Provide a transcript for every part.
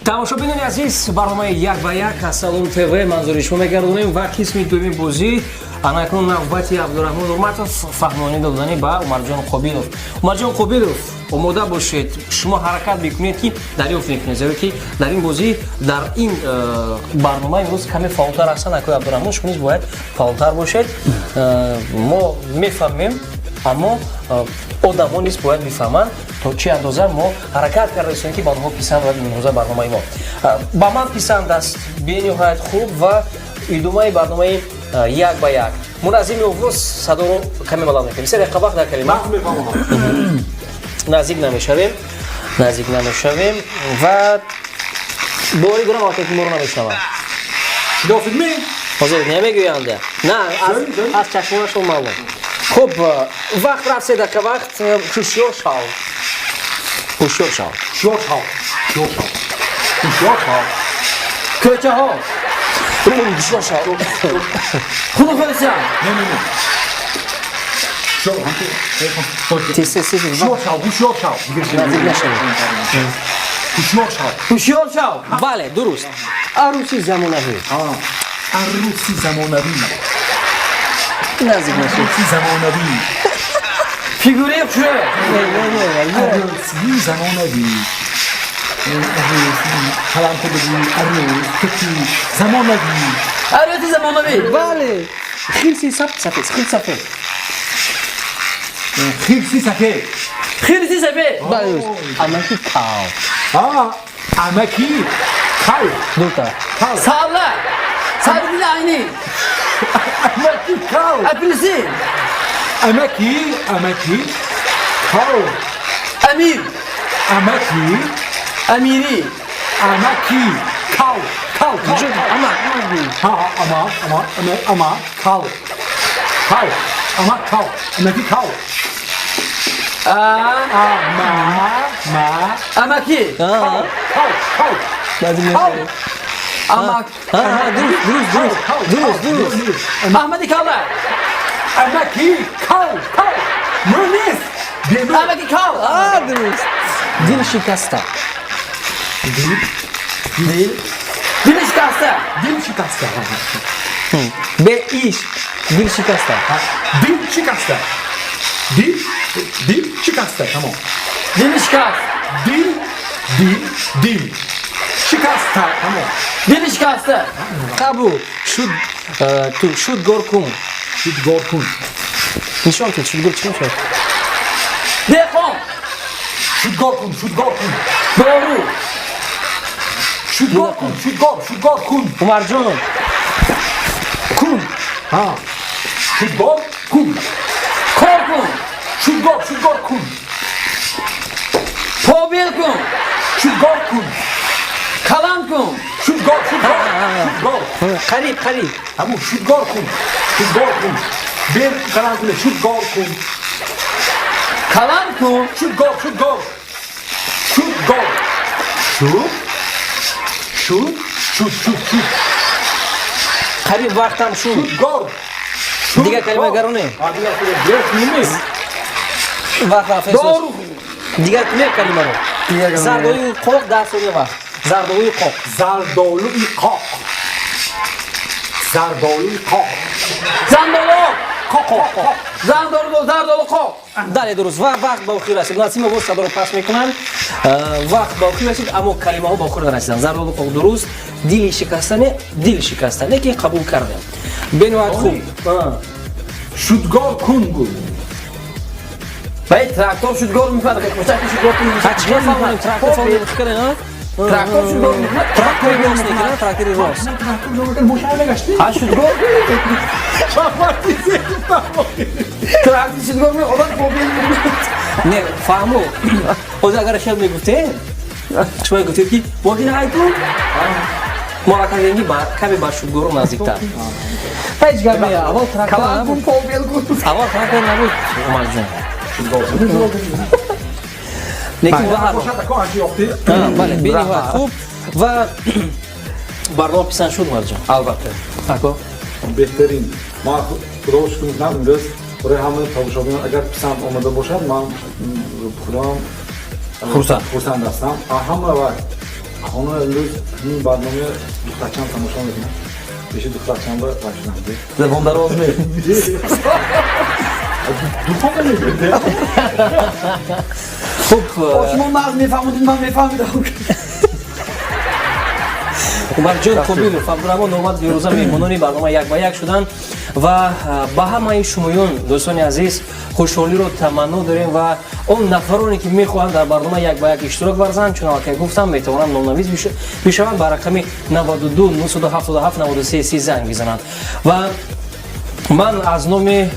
тамошобини азиз, барномаи як ба як аз Salom TV манзури шумо мегардонем ва қисми дуюми бозӣ анакун навбати Абдурахмон Ёрматов фаҳмонӣ додани ба Умарчон Қобилов. Умарчон Қобилов, омода бошед, шумо ҳаракат бикунед ки дарёфт мекунед, зеро ки дар ин бозӣ, дар ин барнома имрӯз каме фаъолтар ҳастанд. Акои Абдурахмон шумо низ бояд фаъолтар бошед. Мо мефаҳмем, аммо одамон низ бояд бифаҳманд то чӣ андоза мо ҳаракат карда истем ки ба онҳо писанд ва имрӯза барномаи мо ба ман писанд аст бениҳоят хуб ва идомаи барномаи як ба як. Муназзими овоз садоро каме баланд мекунем. Се дақиқа вақт дар калима наздик намешавем ва бори гурам вақте ки моро намешнаванд. ҳозир намегӯянд. На, аз чашмонашон маълум. Хуб, вақт рафт, 3 дақиқа вақт. Ҳушёр шав. Кӯчаҳо. Ҳушёр шав. Худ хоҳисам. ҳушёр шав. Бале, дуруст. Арӯси замонавӣ. Nazik nasıl? Zamonavi. Figüre yapıyor. Aruz zamonavi. Salomtube aruz keti zamonavi. Aruz zamonavi. Vale. Xirsi safe. Xirsi safe. Vale. Amaki kav. Amaki kav. Duta. Sağla. Sabri aynı. Amaki kav. Apelsin. Amaki kav. Amir. Amiri. Amaki kav. Vücut ama. Ama kav. Ama kav. Amaki kav. Amaki. Kav. Amak. Duruz. Ahmedi Kavla. Amaki kav. Münis. Amaki Kav. Duruz. Dil şikasta. Dil şikasta. Be iş. Dil şikasta. Dil şikasta. Tamam. Dil şikast. Dil. Şikasta. Tamam. Dil şikasta. Tabu. Şut gorkum. Nişan tut. Şut gorkum. Defon. Şut gorkum. Doğru. Şut gorkum. Umarcon. Kun. Şut gorkum. Korkum. Şut gorkum. Pobilkum. Şut gorkum. Kalankum. Şut gor. Karib. Tamam, şut gorkum. Bir karantina şut gorkum. Kalankum. Şut gor. Şut. Karib vaqtam shu. Şut gor. Diga kalima garone. Vaqt afes. Doğru. Diga kalima ro. Zardoyu qoq dasuri vaqt. Zardoyu qoq. Zardolu qoq. Zardolu qoq. Далее درست وقت با خیر است. ناسیم واسه صدر پاس میکنن. وقت با خیر است اما کلمه ها با خیر نرسیدن. ضرب قوق درست. دل شکستنه که قبول کردم. بنواد خوب. شودگار کن بود. باید تراکتور شودگار میکنه. کجا شودگار کنیم؟ چیکار میکنیم؟ تراکتور فعالیت میکنه نه؟ تراکتور شودگار میکنه. تراکتور راست میکنه. تراکتور راست. ها شودگار. تراکتور شودگار میکنه. آدم پروبلم نه فهمو. اوز اگر شب میگفته شما گفتید که واقعا هایتو مراکزی بار کمی با شودگار نزدیکتر. پایش گرمی اول تراکتور نبود. اول تراکتور نبود. ماجون. لیکن بله بینید خوب و برنامه پیشان شد مارجان البته اکو بهترین ما روش کنیم امروز برای همه تماشاگران اگر پسند آمده باشد من خودم خرسند هستم همه وقت خانم امروز این برنامه دخترچم تماشا میکنه. بشه دخترچم رو باشنده. زبان دراز می. دوپا نمیده. خوب شما مغز میفهمید من میفهمیدم. умарҷон қобилов абдурахмон нурматов ирӯза меҳмонони барнома як ба як шуданд ва ба ҳамаи шумоён дӯстони азиз хушҳолиро таманно дорем ва он нафароне ки мехоҳанд дар барнома як ба як иштирок варзанд чун аллакай гуфтам метавонанд номнавиз бишаванд ба рақами 92 977 93 занг бизананд ва ман аз номи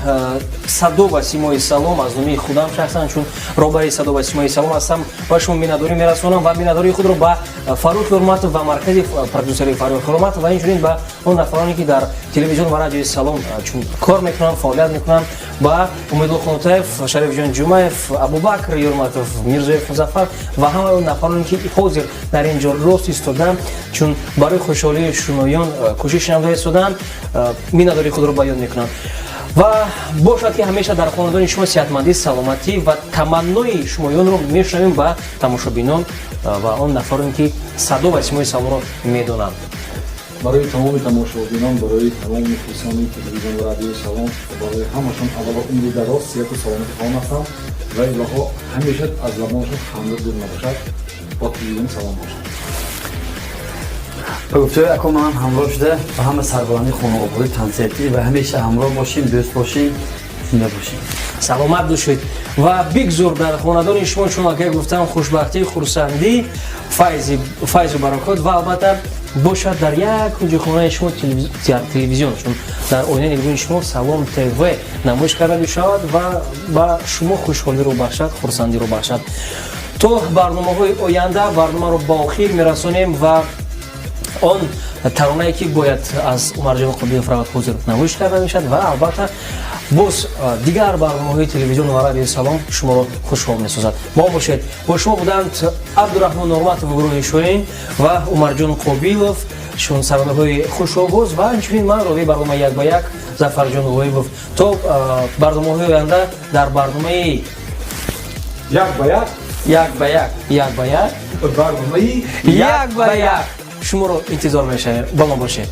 садо ва симои салом аз номи худам шахсан чун роҳбари садо ва симои салом ҳастам ба шумо миннатдорӣ мерасонам ва миннатдории худро ба Фаррух Ёрматов ва маркази продюсери Фарруха Ёрматова ва инчунин ба он нафароне ки дар телевизион ва радиои Салом чун кор мекунанд фаъолият мекунанд ба Умедулло Хонутаев, Шарифҷон Ҷумаев, Абубакр Ёрматов, Мирзоев Музаффар ва ҳамаи он нафароне ки ҳозир дар ин ҷо рост истоданд чун барои хушҳолии шумоён кӯшиш намуда истоданд миннатдории худро баён мекунанд ва бошад ки ҳамеша дар хонадони шумо сеҳатмандӣ саломатӣ ва таманнои шумоёнро мешунавем ба тамошобинон ва он нафароне ки садо ва симои саломро медонанд. برای تمام تماشاگران برای تمام مخلصان تلویزیون و رادیو سلام برای همشون اولا عمر دراز صحت و سلامت خواهم هستم و الهی همیشه از لبانشون خنده دور نباشد با تلویزیون سلام باشد. به گفته اکو من همراه شده و همه سربلندی خانواده تنظیمی و همیشه همراه باشیم دوست باشیم زنده باشیم. سلامت باشید و بگذار در خاندان شما چون که گفتم خوشبختی خورسندی فیض و برکات و البته باشد در یک کجا خانه شما تلویزیون چون در آینه نگاه شما سلام تیوی نمایش کرده بشود و با شما خوشحالی رو بخشد خورسندی رو بخشد. تو برنامه‌های آینده برنامه رو با آخر میرسونیم و آن ترانه‌ای که باید از عمرجان قبیلوف روات حاضر نمایش کرده میشد و البته باز دیگر برنامه‌های تلویزیون و رادیو سلام شما رو خوشحال می‌سازد. ما باشید با شما بودند عبدورахмон نورماتов گروه شوین و عمرجان قبیلوف شون سرانه‌های خوش‌آغاز و همچنین من راوی برنامه یک با یک ظفرجان غویبوف تا برنامه‌های آینده در برنامه یک با یک برنامه یک با یک شما رو انتظار می‌شیم. با ما باشید.